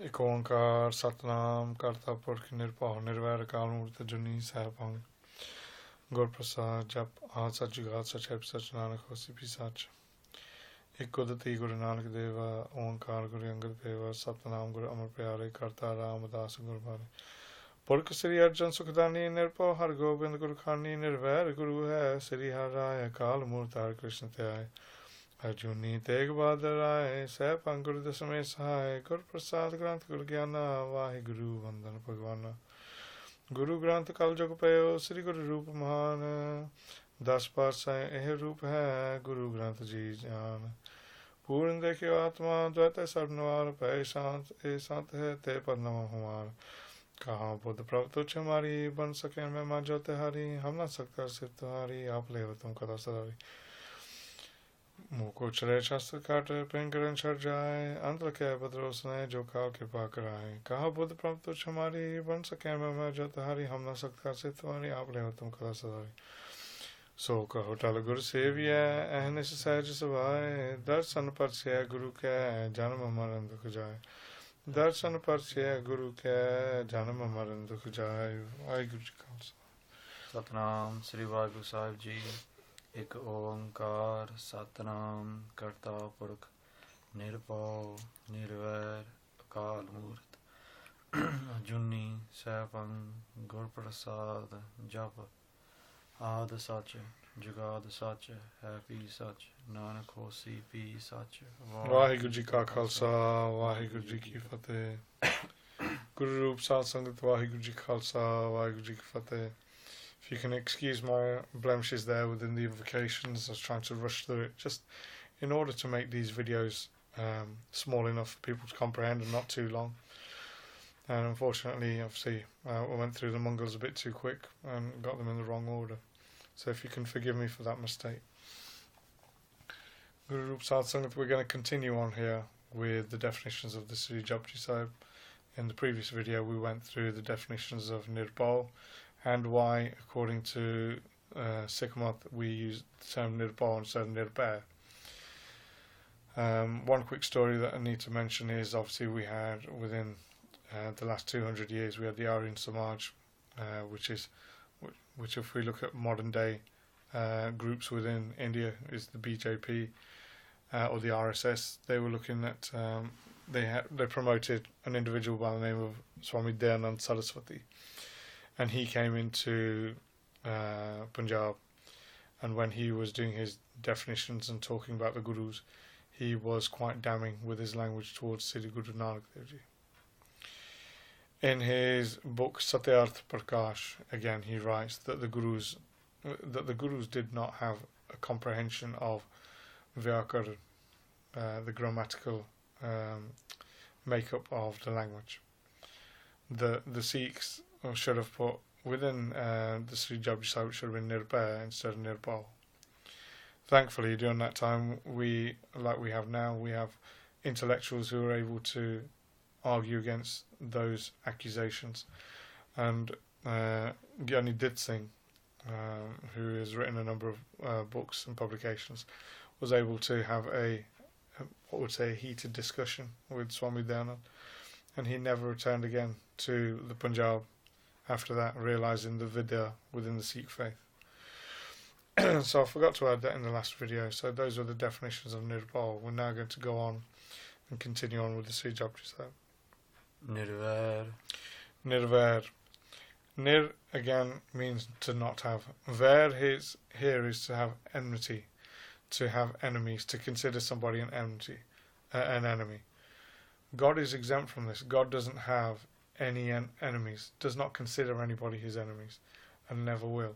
एक ओंकार सतनाम करता पुरख निरभਉ निर्वैर अकाल मूरत जुनी सहभंग गुर प्रसाद जप आद सच जुगाद सच है सच नानक होसी भी सच एक कुदरती गुरु नानक देवा ओंकार गुरु अंगद देवा सतनाम गुरु अमर प्यारे करता रामदास गुरबानी पुरख श्री अर्जन सुखदानी निरभਉ हर गोबिंद गुरु खानी निर्वैर गुरु है श्री हर राय अकाल मूरत हर कृष्ण त्याय अर्जुनी तेग बहादुर आए सह गुरु दसमें सहाय गुर प्रसाद ग्रंथ गुरु ज्ञाना वाहे गुरु वंदन भगवाना गुरु ग्रंथ कल जुग पयो श्री गुरु रूप महान 10 पातशाह यह रूप है गुरु ग्रंथ जी जान पूर्ण देखियो आत्मा द्वैत सर्वनवार पय शांत ए शांत है ते पद नम हमार कहाँ बुद्ध प्रभु तुझ हमारी बन सके मैं माँ जो तिहारी हम न सकता सिर्फ तुम्हारी आप ले तुम कदा सदारी मुँह को चले शास्त्र काटे पिंकरन छड़ जाए अंत के बदरोस ने जो काल कृपा कराए कहा बुद्ध प्रभु तुझ हमारी बन सके मैं जो तुम्हारी हम न सकता से तुम्हारी आप ले तुम कदा सदारी सो कहो टल गुरु सेविय अहनिस सहज सुभाए दर्शन पर से गुरु के जन्म मरण दुख जाए दर्शन पर से गुरु के जन्म मरण दुख जाए वाहिगुरु जी का सतनाम श्री वाहिगुरु साहिब जी एक ओंकार सतनाम करता पुरख निरभਉ निर्वैर अकाल मूरत जुनी सहभंग गुर प्रसाद जप आद सच जुगाद सच है भी सच नानक होसी भी सच वाहिगुरु जी का खालसा वाहिगुरु जी की फतेह गुरु रूप साध संगत वाहिगुरु जी खालसा वाहिगुरु जी की फतेह. If you can excuse my blemishes there within the invocations, I was trying to rush through it just in order to make these videos small enough for people to comprehend and not too long. And unfortunately, obviously, I went through the Mongols a bit too quick and got them in the wrong order. So if you can forgive me for that mistake. Guru Rup Sat Sangat, we're going to continue on here with the definitions of the Sri Japji Sahib. In the previous video, we went through the definitions of Nirbhau and why, according to Sikh Mat, we use the term Nirbhau instead of Nirvair. One quick story that I need to mention is obviously we had within the last 200 years we had the Aryan Samaj, which if we look at modern day groups within India is the BJP or the RSS. They were looking at they promoted an individual by the name of Swami Dayanand Saraswati, and he came into Punjab, and when he was doing his definitions and talking about the gurus, he was quite damning with his language towards Sri Guru Nanak Dev Ji. In his book Satyarth Prakash, again he writes that the gurus did not have a comprehension of Vyakaran, the grammatical makeup of the language. The Sikhs should have put within the Sri Japji Sahib should have been Nirvair instead of Nirbhau. Thankfully, during that time, we have now, we have intellectuals who are able to argue against those accusations. And Gyani Dit Singh, who has written a number of books and publications, was able to have a heated discussion with Swami Dayanand, and he never returned again to the Punjab after that, realizing the Vidya within the Sikh faith. So I forgot to add that in the last video. So those are the definitions of Nirbhau. We're now going to go on and continue on with the Sri Japji Sahib. Nirvair. Nirvair. Nir again means to not have. Vair here is to have enmity, to have enemies, to consider somebody an enemy. God is exempt from this. God doesn't have any enemies, does not consider anybody his enemies, and never will.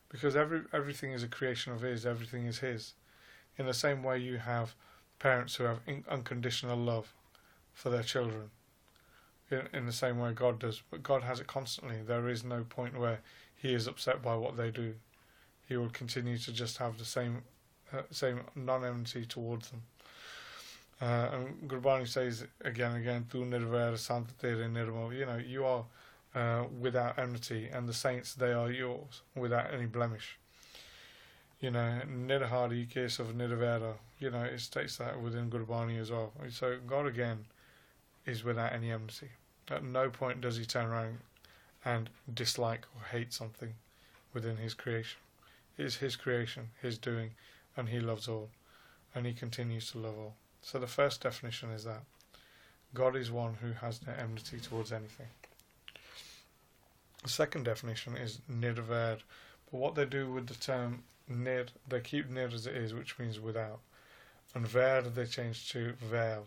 Because everything is a creation of his, everything is his. In the same way you have parents who have unconditional love for their children, in the same way God does, but God has it constantly. There is no point where he is upset by what they do. He will continue to just have the same non-enmity towards them. And Gurbani says again and again, Tu Nirvair Santa Tere Nirmo, you are without enmity, and the saints, they are yours, without any blemish. Nirhari case of Nirvaira, it states that within Gurbani as well. So God again is without any enmity. At no point does he turn around and dislike or hate something within his creation. It is his creation, his doing, and he loves all, and he continues to love all. So the first definition is that God is one who has no enmity towards anything. The second definition is Nirvair, but what they do with the term Nir, they keep Nir as it is, which means without, and Ver they change to Veil.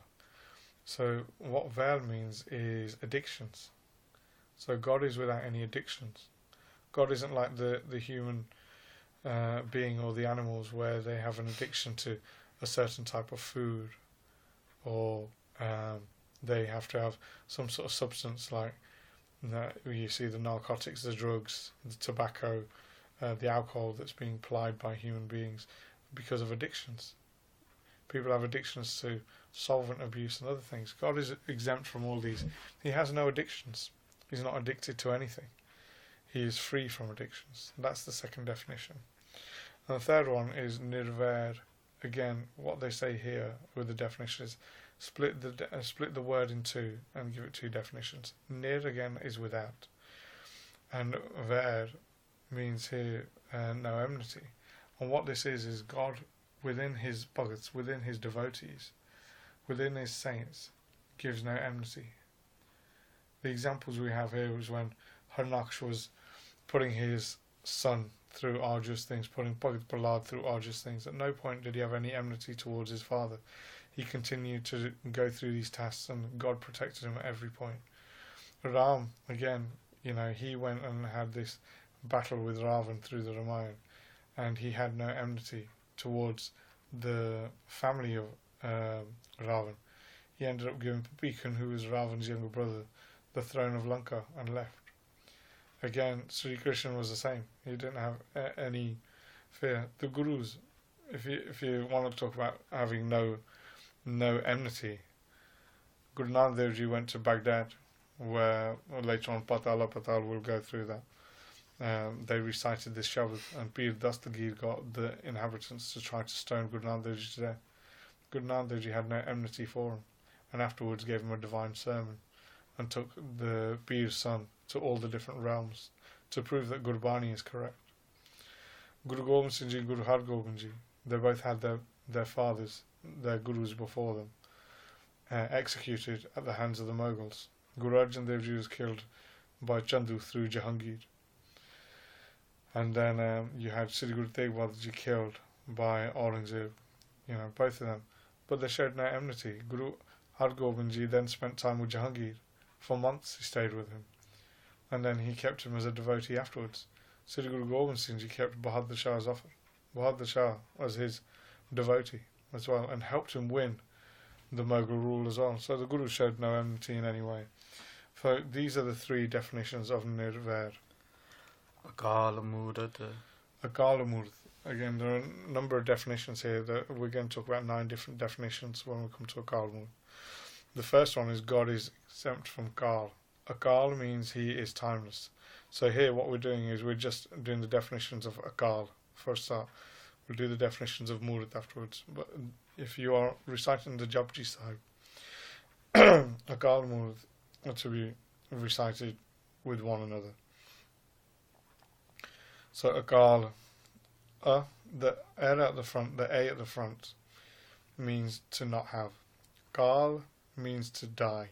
So what Veil means is addictions. So God is without any addictions. God isn't like the human being or the animals where they have an addiction to a certain type of food, or they have to have some sort of substance like you see the narcotics, the drugs, the tobacco, the alcohol that's being plied by human beings because of addictions. People have addictions to solvent abuse and other things. God is exempt from all these. He has no addictions. He's not addicted to anything. He is free from addictions. That's the second definition. And the third one is Nirvair. Again, what they say here with the definition is split the word in two and give it two definitions. Nir again is without, and Ver means here no enmity. And what this is God within his bhagats, within his devotees, within his saints, gives no enmity. The examples we have here was when Harnaksh was putting his son through arduous things, putting Bhagat Prahlad through arduous things. At no point did he have any enmity towards his father. He continued to go through these tasks, and God protected him at every point. Ram, again, he went and had this battle with Ravan through the Ramayana, and he had no enmity towards the family of Ravan. He ended up giving Papikan, who was Ravan's younger brother, the throne of Lanka and left. Again, Sri Krishna was the same. He didn't have any fear. The gurus, if you want to talk about having no enmity, Guru Nanak Dev Ji went to Baghdad, where later on Patal will go through that. They recited this Shabad, and Pir Dastagir got the inhabitants to try to stone Guru Nanak Dev Ji to death. Guru Nanak Dev Ji had no enmity for him, and afterwards gave him a divine sermon, and took the Pir's son to all the different realms to prove that Gurbani is correct. Guru Gobind Singh Ji, Guru Har Gobind Ji, they both had their fathers, their gurus before them, executed at the hands of the Mughals. Guru Arjan Dev Ji was killed by Chandu through Jahangir. And then you had Sri Guru Tegh Bahadur Ji killed by Aurangzeb, both of them. But they showed no enmity. Guru Har Gobind Ji then spent time with Jahangir. For months he stayed with him, and then he kept him as a devotee afterwards. Sri Guru Gobind Singh Ji kept Bahadur Shah's offer. Bahadur Shah was his devotee as well, and helped him win the Mughal rule as well. So the Guru showed no enmity in any way. So these are the three definitions of Nirvair. Akal Murat. Akal Murat. Again, there are a number of definitions here. That we're going to talk about 9 different definitions when we come to Akal Murat. The first one is God is exempt from Kal. Akal means he is timeless. So here what we're doing is we're just doing the definitions of Akal for a start. We'll do the definitions of Murat afterwards. But if you are reciting the Japji Sahib, Akal Murat are to be recited with one another. So Akal, the R at the front, the A at the front, means to not have. Kal means to die.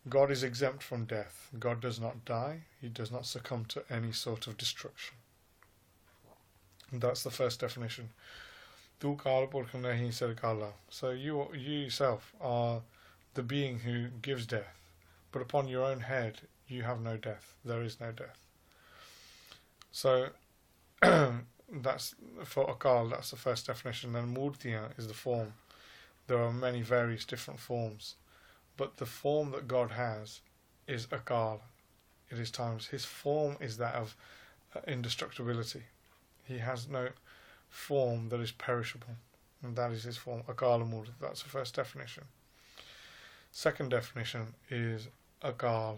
God is exempt from death. God does not die. He does not succumb to any sort of destruction. And that's the first definition. Tu kal purkh nahi sar kala. So you yourself are the being who gives death, but upon your own head you have no death. There is no death. So that's for Akal. That's the first definition. Then Murtiya is the form. There are many various different forms, but the form that God has is Akal. It is timeless. His form is that of indestructibility. He has no form that is perishable, and that is his form. Akal Murat. That's the first definition. Second definition is Akal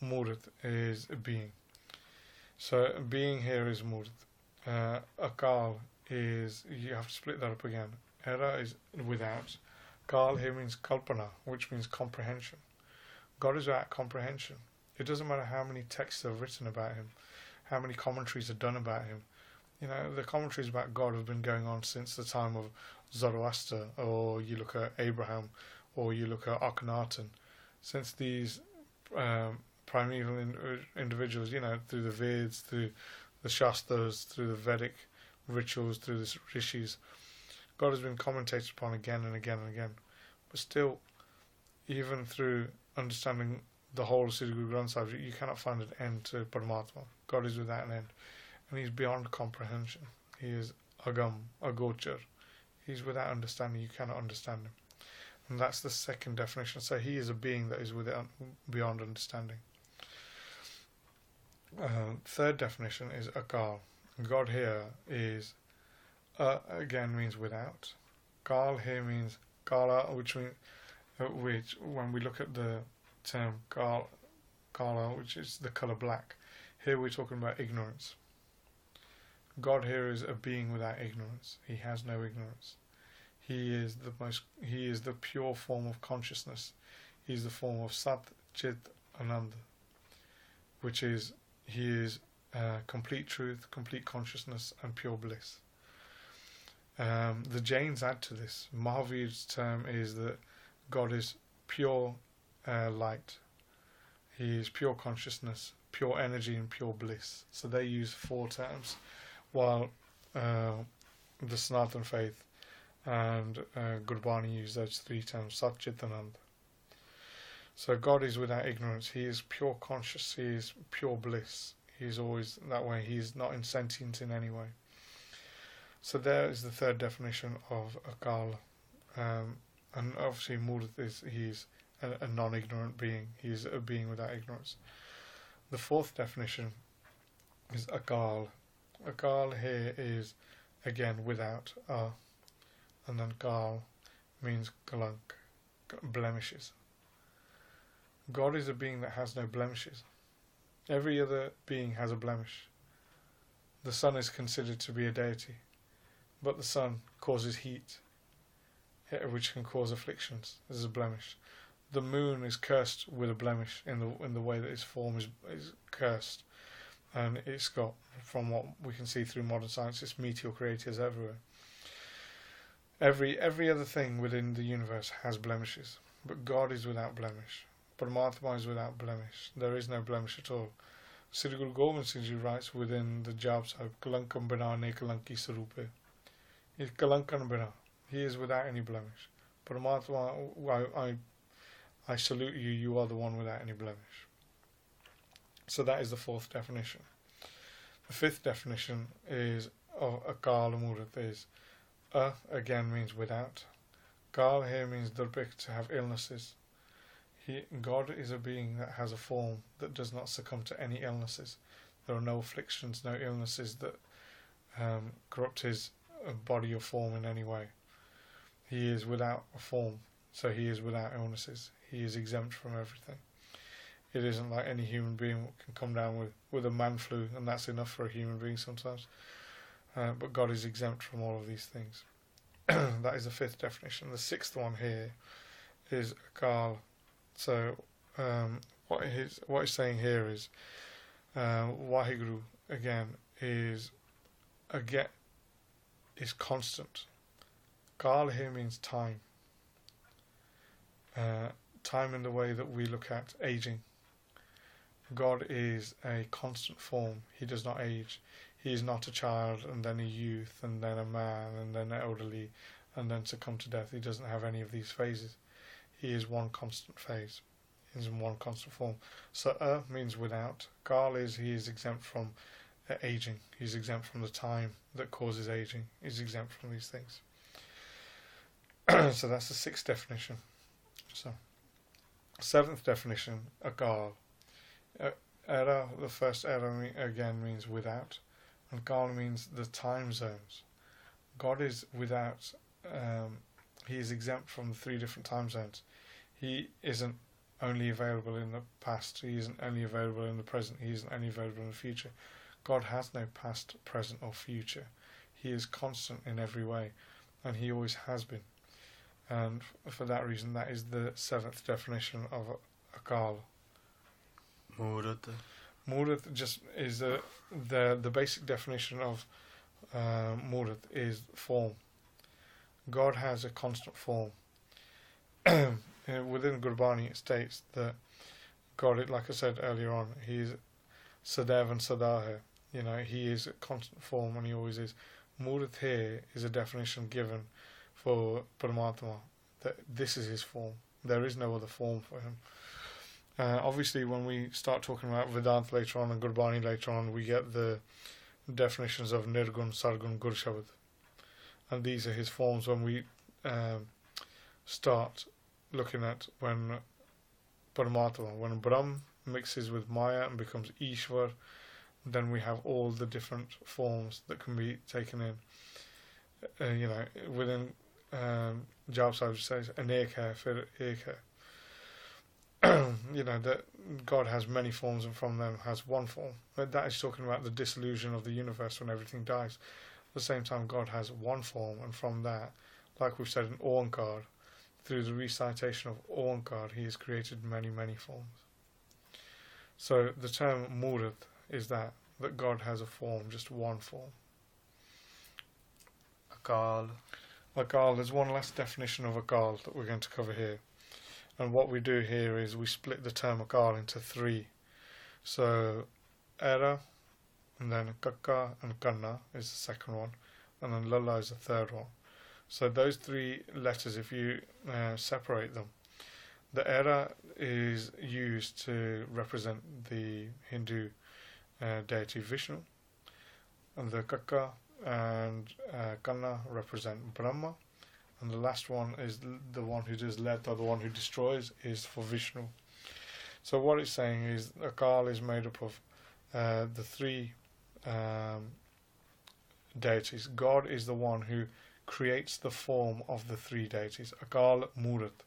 Murat is a being. So being here is Murat. Akal is, you have to split that up again. Era is without, Kal here means kalpana, which means comprehension. God is without comprehension. It doesn't matter how many texts are written about him, how many commentaries are done about him. You know, the commentaries about God have been going on since the time of Zoroaster, or you look at Abraham, or you look at Akhenaten. Since these primeval individuals, you know, through the Vedas, through the Shastras, through the Vedic rituals, through the rishis, God has been commentated upon again and again and again. But still, even through understanding the whole of Sri Guru Granth Sahib, you cannot find an end to Paramatma. God is without an end. And He's beyond comprehension. He is Agam, Agochar. He's without understanding. You cannot understand Him. And that's the second definition. So He is a being that is beyond understanding. Third definition is Akal. God here is, again means without. Kal here means Kala, which when we look at the term Kala, which is the colour black, here we're talking about ignorance. God here is a being without ignorance. He has no ignorance. He is the pure form of consciousness. He is the form of Sat, Chit, Ananda, which is, He is complete truth, complete consciousness, and pure bliss. The Jains add to this. Mahavir's term is that God is pure light. He is pure consciousness, pure energy, and pure bliss. So they use 4 terms, while the Sanatan faith and Gurbani use those 3 terms, Sat, Chit, Ananda. So God is without ignorance. He is pure conscious. He is pure bliss. He is always that way. He is not insentient in any way. So there is the third definition of Akal. And obviously Murat he's a non-ignorant being. He is a being without ignorance. The fourth definition is Akal. Akal here is, again, without, and then Kal means kalank, blemishes. God is a being that has no blemishes. Every other being has a blemish. The sun is considered to be a deity, but the sun causes heat, which can cause afflictions. This is a blemish. The moon is cursed with a blemish in the way that its form is cursed, and it's got, from what we can see through modern science, it's meteor craters everywhere. Every other thing within the universe has blemishes, but God is without blemish. Paramatma is without blemish. There is no blemish at all. Sri Guru Gobind Singh Ji writes within the Jap Sahib, Kalankam bina ne kalanki sarupe. He is kalankan bina. He is without any blemish. Paramatma, I salute you. You are the one without any blemish. So that is the fourth definition. The fifth definition is of Akal Murat is again means without. Kal here means durbik, to have illnesses. God is a being that has a form that does not succumb to any illnesses. There are no afflictions, no illnesses that corrupt his body or form in any way. He is without a form, so he is without illnesses. He is exempt from everything. It isn't like any human being can come down with a man flu, and that's enough for a human being sometimes. But God is exempt from all of these things. That is the fifth definition. The sixth one here is Akal. So what he's saying here is Waheguru again is constant. Kal here means time. Time in the way that we look at aging. God is a constant form. He does not age. He is not a child and then a youth and then a man and then elderly and then succumb to death. He doesn't have any of these phases. He is one constant phase. He is in one constant form. So means without. Kal is he is exempt from aging. He's exempt from the time that causes aging. He's exempt from these things. So that's the sixth definition. So seventh definition, Akal. Era, the first era again means without, and Kal means the time zones. God is without, he is exempt from the 3 different time zones. He isn't only available in the past, he isn't only available in the present, he isn't only available in the future. God has no past, present or future. He is constant in every way, and he always has been. and for that reason, that is the 7th definition of Akal. Murat. Murat just is the basic definition of Murat is form. God has a constant form. Within Gurbani, it states that God, like I said earlier on, He is Sadev and Sadahe. You know, He is a constant form, and He always is. Murat here is a definition given for Paramatma, that this is His form. There is no other form for Him. Obviously, when we start talking about Vedanta later on and Gurbani later on, we get the definitions of Nirgun, Sargun, Gurshabad. And these are His forms when we start looking at when Paramatma, when Brahm mixes with Maya and becomes Ishwar, then we have all the different forms that can be taken in. You know, within Jab Sahib says, Anek hai, fir ek hai. You know, that God has many forms and from them has one form. But that is talking about the dissolution of the universe when everything dies. At the same time, God has one form, and from that, like we've said in Oankar, through the recitation of Oankar, He has created many, many forms. So the term Murat is that God has a form, just one form. Akal. Akal, there's one last definition of Akal that we're going to cover here. And what we do here is we split the term Akal into 3. So, Era, and then Kakka and Kanna is the second one, and then Lalla is the third one. So those 3 letters, if you separate them, the Era is used to represent the Hindu deity Vishnu, and the Kakka and Kanna represent Brahma, and the last one is the one who does let, or the one who destroys, is for Vishnu. So what it's saying is Akal is made up of the 3 deities. God is the one who creates the form of the 3 deities. Akal Murat.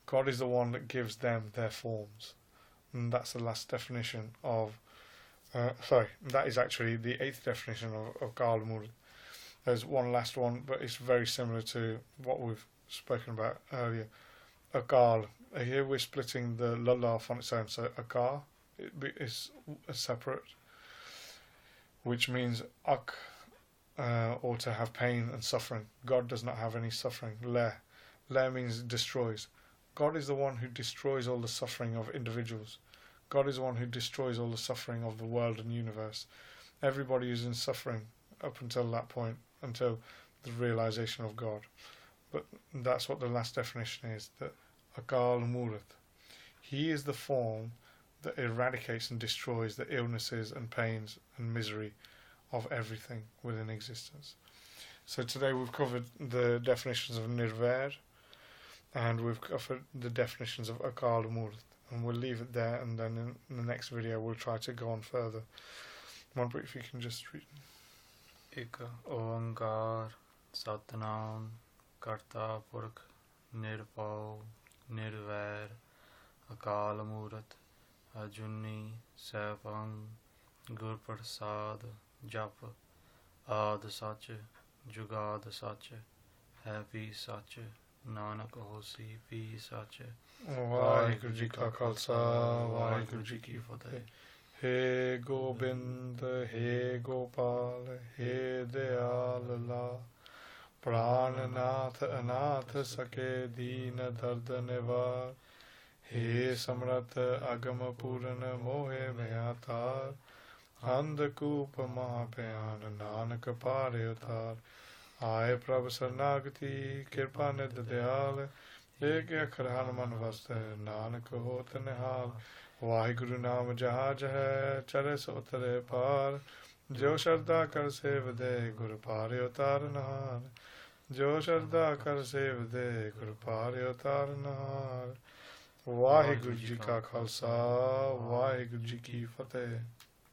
God is the one that gives them their forms. And that's the last definition of that is actually the 8th definition of Akal Murat. There's one last one, but it's very similar to what we've spoken about earlier. Akal. Here we're splitting the Lalla on its own. So Akal is separate, which means Ak, or to have pain and suffering. God does not have any suffering. Le means destroys. God is the one who destroys all the suffering of individuals. God is the one who destroys all the suffering of the world and universe. Everybody is in suffering up until that point, until the realization of God. But that's what the last definition is, that Akal Murat. He is the form that eradicates and destroys the illnesses and pains and misery of everything within existence. So today we've covered the definitions of Nirvair, and we've covered the definitions of Akal Murat, and we'll leave it there, and then in the next video we'll try to go on further. Kamalpreet, if you can just read. Ek Oankar Satnam Karta Purkh Nirpau Nirvair Akal Murat Ajuni Saipang Gurprasad Jap Ad Sach Jugad Sach Happy Sach Nanak Hosi Pi Sach Vaheguru Ji Ka Khalsa, Vaheguru Ji Ki Fateh. He Gobind, He Gopal, He Dayal La, Prananath Anath Sake Deen Dard Nivar, He Samrat Agam Purana Mohe Mehatar, Andhakup Mahapayan Nanak Pare Utar, Aaye Prabh Sarnagati, Kirpa Nid Dayal, Ek Akhar Hanuman Vaste, Nanak Hot Nihal, Waheguru नाम जहाज है चरे सो तरे पार जो श्रद्धा कर save दे गुरु पारे उतार नहार जो श्रद्धा कर सेव दे गुरु पारे उतार नहार वाहिगुरु जी का खालसा वाहिगुरु जी की फतेह।